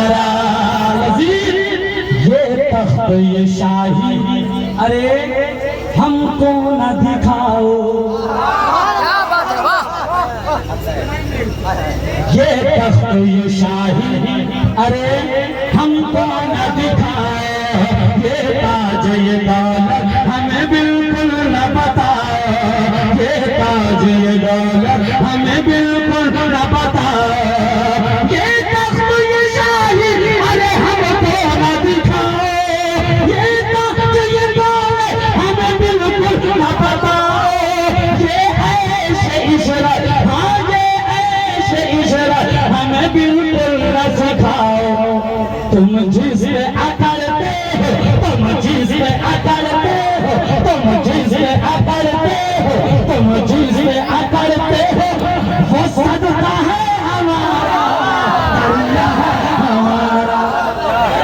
प्यारा ये तख्त ये शाही, अरे हमको न दिखाओ। ये तख्त ये शाही, अरे हमको न दिखाओ। ये ताज ये दौलत हमें बिल्कुल न बताओ। ये ताज ये दौलत हमें बिल्कुल न बताओ। ये तख्त ये शाही, अरे हमको न दिखाओ। ये तख्त ये दौलत हमें बिल्कुल न बताओ। ये ऐसे इशरत, हाँ ये ऐसे इशरत हमें बिल्कुल न सिखाओ। तुम जिस